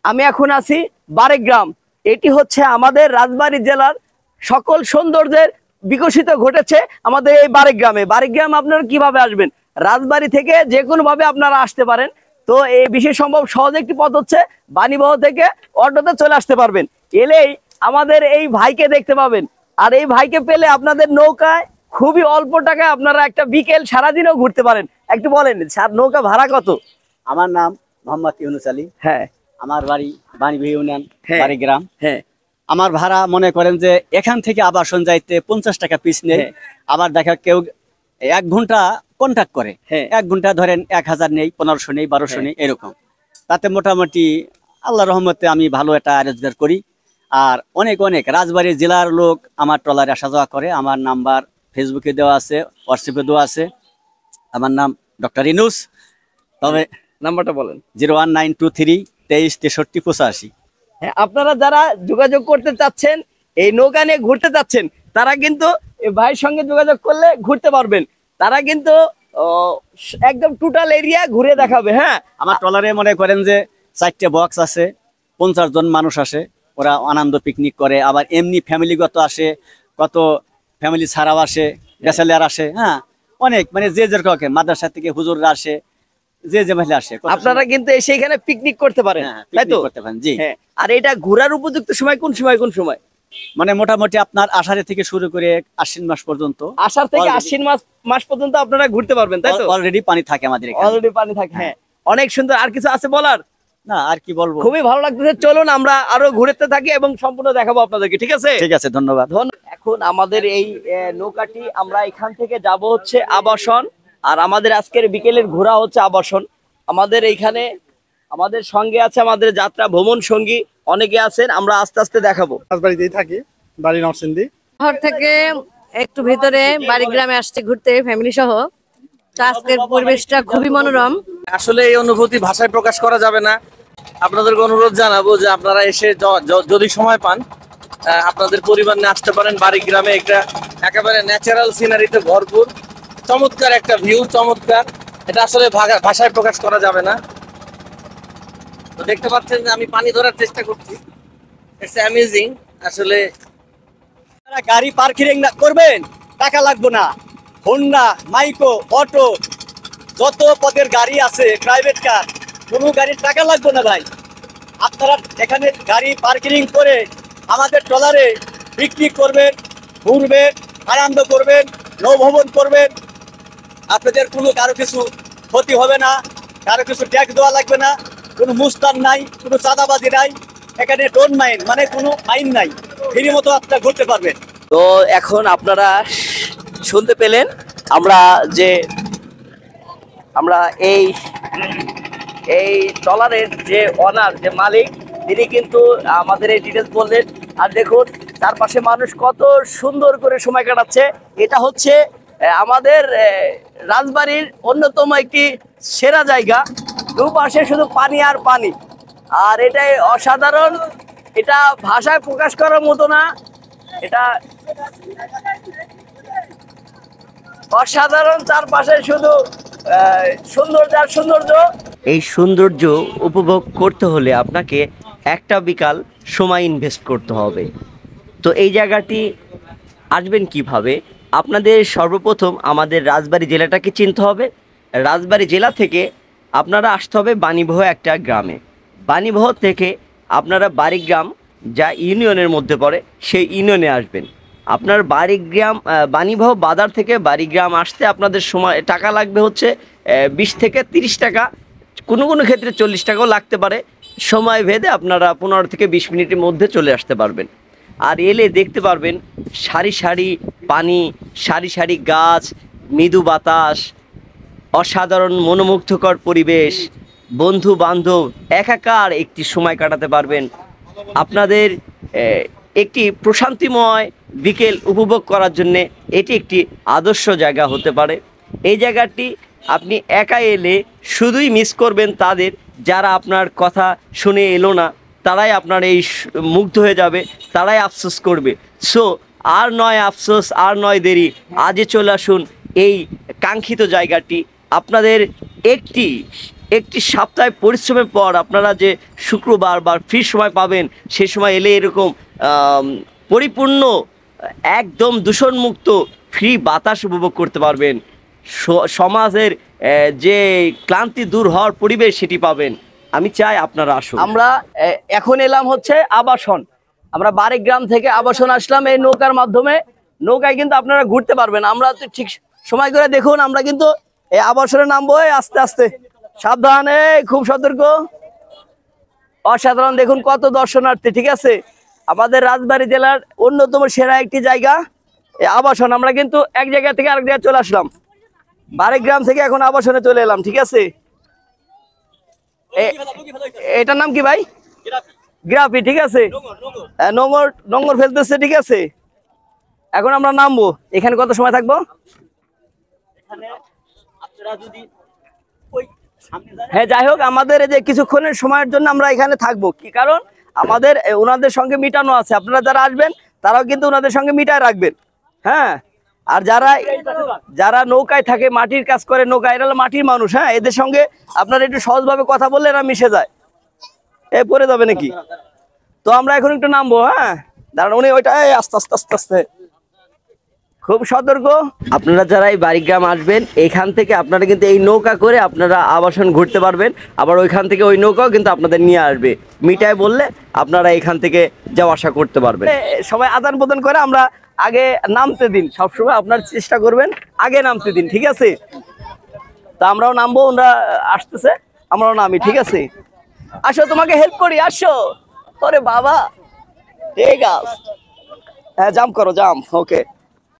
আমি এখন আছি বারেগ্রাম। এটি হচ্ছে আমাদের রাজবাড়ী জেলার সকল সৌন্দর্যের বিকশিত ঘটেছে আমাদের এই বারেগ্রামে। বারেগ্রাম আপনারা কিভাবে আসবেন? রাজবাড়ী থেকে যে কোনো ভাবে আপনারা আসতে পারেন। তো এই বিশেষ সম্ভব সহজ একটি পথ হচ্ছে বাণীবহ থেকে অটোতে চলে আসতে পারবেন। এলেই আমাদের এই ভাইকে দেখতে পাবেন। আর এই ভাইকে পেলে আপনাদের নৌকায় খুবই অল্প টাকায় আপনারা একটা বিকেল সারাদিনও ঘুরতে পারেন। একটু বলেন নৌকা ভাড়া কত? আমার নাম মোহাম্মদ ইউনুস আলী। হ্যাঁ, আমার বাড়ি বাণীবহ ইউনিয়ন হ্যাঁ, বাড়িগ্রাম। হ্যাঁ, আমার ভাড়া মনে করেন যে এখান থেকে আবাসন যাইতে 50 টাকা পিস নেই। হ্যাঁ। আবার দেখা কেউ 1 ঘন্টা কন্ট্যাক্ট করে, হ্যাঁ। 1 ঘন্টা ধরেন 1000 নেই, 1500 নেই, 1200 নেই, এরকম। তাতে মোটামুটি আল্লাহ রহমতে আমি ভালো একটা রোজগার করি। আর অনেক অনেক রাজবাড়ী জেলার লোক আমার ট্রলারে আসা যাওয়া করে। আমার নাম্বার ফেসবুকে দেওয়া আছে, হোয়াটসঅ্যাপে দেওয়া আছে। আমার নাম ডক্টর ইনুস। তবে নাম্বারটা বলেন। 01923 23 63 85। হ্যাঁ, আপনারা যারা যোগাযোগ করতে চাচ্ছেন, এই নৌকা নিয়ে ঘুরতে চাচ্ছেন, তারা কিন্তু এই ভাইয়ের সঙ্গে যোগাযোগ করলে ঘুরতে পারবেন। তারা কিন্তু একদম টোটাল এরিয়া ঘুরে দেখাবে। হ্যাঁ, আমার ট্রলারে মনে করেন যে 4টে বক্স আছে, 50 জন মানুষ আসে। ওরা আনন্দ পিকনিক করে। আবার এমনি ফ্যামিলিগত আসে, কত ফ্যামিলি ছাড়াও আসে, ব্যাচেলার আসে। হ্যাঁ, অনেক মানে যে যেরকম মাদ্রাসা থেকে হুজুররা আসে, যে যে মহিলা আসে। আপনারা কিন্তু এসে এখানে পিকনিক করতে পারেন, তাই তো? করতে পারেন, জি। হ্যাঁ, আর এটা ঘোরার উপযুক্ত সময় কোন সময় কোন সময়? মানে মোটামুটি আপনার আষাঢ়ে থেকে শুরু করে আশ্বিন মাস পর্যন্ত। আষাঢ় থেকে আশ্বিন মাস পর্যন্ত আপনারা ঘুরতে পারবেন, তাই তো? অলরেডি পানি থাকে আমাদের এখানে। অলরেডি পানি থাকে। হ্যাঁ, অনেক সুন্দর। আর কিছু আছে বলার? না, আর কি বলবো। খুবই ভালো লাগতেছে। চলুন আমরা আরো ঘুরতে থাকি এবং সম্পূর্ণ দেখাবো আপনাদেরকে। ঠিক আছে? ঠিক আছে, ধন্যবাদ। এখন আমাদের এই নৌকাটি আমরা এখান থেকে যাব হচ্ছে আবাসন। আর আমাদের আজকের বিকেলের ঘোরা হচ্ছে আবাসন। আমাদের এইখানে আমাদের সঙ্গে আছে আমাদের যাত্রা ভ্রমণ সঙ্গী অনেকে আছেন। আমরা আস্তে আস্তে দেখাবো। রাজবাড়িতেই থাকি, বাড়ি নরসিংদী। শহর থেকে একটু ভেতরে বাড়িগ্রামে আসছি ঘুরতে ফ্যামিলি সহ। তো আজকের পরিবেশটা খুবই মনোরম। আসলে এই অনুভূতি ভাষায় প্রকাশ করা যাবে না। আপনাদেরকে অনুরোধ জানাবো যে আপনারা এসে যদি সময় পান আপনাদের পরিবার নিয়ে আসতে পারেন বাড়িগ্রামে। একটা একেবারে ন্যাচারাল সিনারিতে ভরপুর, চমৎকার একটা ভিউ, চমৎকার। এটা আসলে ভাষায় প্রকাশ করা যাবে না। তো দেখতে পাচ্ছেন যে আমি পানি ধরার চেষ্টা করছি। ইটস অ্যামেজিং আসলে। গাড়ি পার্কিং করবেন, টাকা লাগবে না। হোন্ডা, মাইকো, অটো, যত পদের গাড়ি আছে, প্রাইভেট কার, কোনো গাড়ির টাকা লাগবে না ভাই। আপনারা এখানে গাড়ি পার্কিং করে আমাদের ট্রলারে পিকনিক করবেন, ঘুরবেন, আনন্দ করবেন, নৌভ্রমণ করবেন। আপনাদের কোনো কারো কিছু ক্ষতি হবে না, কারো কিছু ট্যাক্স দেওয়া লাগবে না, কোনো মুস্তান নাই, কোনো চাঁদাবাজি নাই। এখানে ডোন্ট মাইন্ড মানে কোনো আইন নাই, ফ্রি মতো আপনারা ঘুরতে পারবেন। তো এখন আপনারা শুনতে পেলেন আমরা এই ট্রলারের যে অনার, যে মালিক, তিনি কিন্তু আমাদের এই ডিটেলস বললেন। আর দেখুন চারপাশে মানুষ কত সুন্দর করে সময় কাটাচ্ছে। এটা হচ্ছে আমাদের রাজবাড়ির অন্যতম একটি সেরা জায়গা। দুপাশে শুধু পানি আর পানি। আর এটাই অসাধারণ। এটা ভাষায় প্রকাশ করার মতো না। এটা অসাধারণ। চারপাশে শুধু সৌন্দর্য আর সৌন্দর্য। এই সৌন্দর্য উপভোগ করতে হলে আপনাকে একটা বিকাল সময় ইনভেস্ট করতে হবে। তো এই জায়গাটি আসবেন কিভাবে? আপনাদের সর্বপ্রথম আমাদের রাজবাড়ী জেলাটাকে চিনতে হবে। রাজবাড়ী জেলা থেকে আপনারা আসতে হবে বাণীবহ একটা গ্রামে। বাণীবহ থেকে আপনারা বাড়িগ্রাম, যা ইউনিয়নের মধ্যে পড়ে, সেই ইউনিয়নে আসবেন। আপনার বাণীবহ বাজার থেকে বাড়িগ্রাম আসতে আপনাদের সময় টাকা লাগবে হচ্ছে 20 থেকে 30 টাকা, কোনো কোনো ক্ষেত্রে 40 টাকাও লাগতে পারে। সময় ভেদে আপনারা 15 থেকে 20 মিনিটের মধ্যে চলে আসতে পারবেন। আর এলে দেখতে পারবেন সারি সারি পানি, সারি সারি গাছ, মৃদু বাতাস, অসাধারণ মনোমুগ্ধকর পরিবেশ, বন্ধু বান্ধব একাকার একটি সময় কাটাতে পারবেন। আপনাদের একটি প্রশান্তিময় বিকেল উপভোগ করার জন্যে এটি একটি আদর্শ জায়গা হতে পারে। এই জায়গাটি আপনি একা এলে শুধুই মিস করবেন তাদের, যারা আপনার কথা শুনে এলো না। তারাই আপনার এই মুগ্ধ হয়ে যাবে, তারাই আফসোস করবে। সো আর নয় আফসোস, আর নয় দেরি, আজই চলে আসুন এই কাঙ্ক্ষিত জায়গাটি। আপনাদের একটি একটি সপ্তাহে পরিশ্রমের পর আপনারা যে শুক্রবার বা ফ্রি সময় পাবেন, সেই সময় এলে এরকম পরিপূর্ণ একদম দূষণমুক্ত ফ্রি বাতাস উপভোগ করতে পারবেন। সমাজের যে ক্লান্তি দূর হওয়ার পরিবেশ সেটি পাবেন। আমি চাই আপনারা আসুন। আমরা এখন এলাম হচ্ছে আবাসন। আমরা বারিগ্রাম থেকে আবাসন আসলাম এই নৌকার মাধ্যমে। নৌকায় কিন্তু আপনারা ঘুরতে পারবেন। আমরা তো ঠিক সময় করে দেখুন, আমরা কিন্তু এই আবাসনে নামবো। আস্তে আস্তে, সাবধানে, খুব সতর্ক। অসাধারণ, দেখুন কত দর্শনার্থী। ঠিক আছে, আমাদের রাজবাড়ী জেলার অন্যতম সেরা একটি জায়গা এই আবাসন। আমরা কিন্তু এক জায়গা থেকে আরেক জায়গায় চলে আসলাম, বারিগ্রাম থেকে এখন আবাসনে চলে এলাম। ঠিক আছে, এটার নাম কি ভাই? গ্রাফি। ঠিক আছে, নোঙর ফেলতেছে। ঠিক আছে, এখন আমরা নামবো। এখানে কত সময় থাকবো? হ্যাঁ, যাই হোক, আমাদের এই যে কিছুক্ষণের সময়ের জন্য আমরা এখানে থাকবো। কি কারণ? আমাদের ওনাদের সঙ্গে মিটানো আছে। আপনারা যারা আসবেন তারাও কিন্তু ওনাদের সঙ্গে মিটায় রাখবেন। হ্যাঁ, আর যারা নৌকায় থাকে, মাটির কাজ করে নৌকায়, এরা হলো মাটির মানুষ। হ্যাঁ, এদের সঙ্গে আপনারা একটু সহজভাবে কথা বললে এরা মিশে যায়। এ পড়ে যাবে নাকি? তো আমরা এখন একটু নামবো। হ্যাঁ, দাঁড়ান, উনি ওইটা আস্তে আস্তে আস্তে আস্তে, খুব সতর্ক। আপনারা যারা এই বারিগ্রাম আসবেন, এখান থেকে আপনারা কিন্তু এই নৌকা করে আপনারা আবাসন ঘুরতে পারবেন। আবার ওইখান থেকে ওই নৌকাও কিন্তু আপনাদের নিয়ে আসবে। মিটায় বললে আপনারা এখান থেকে যাওয়া আসা করতে পারবেন। সবাই আদান প্রদান করে। আমরা আগে নামতে দিন, সবসময় আপনার চেষ্টা করবেন আগে নামতে দিন। ঠিক আছে, তা আমরাও নামবো। ওরা আসতেছে, আমরাও নামি। ঠিক আছে, আসো, তোমাকে হেল্প করি, আসো। ওরে বাবা, ঠিক আছে, হ্যাঁ, জাম্প করো, জাম্প। ওকে।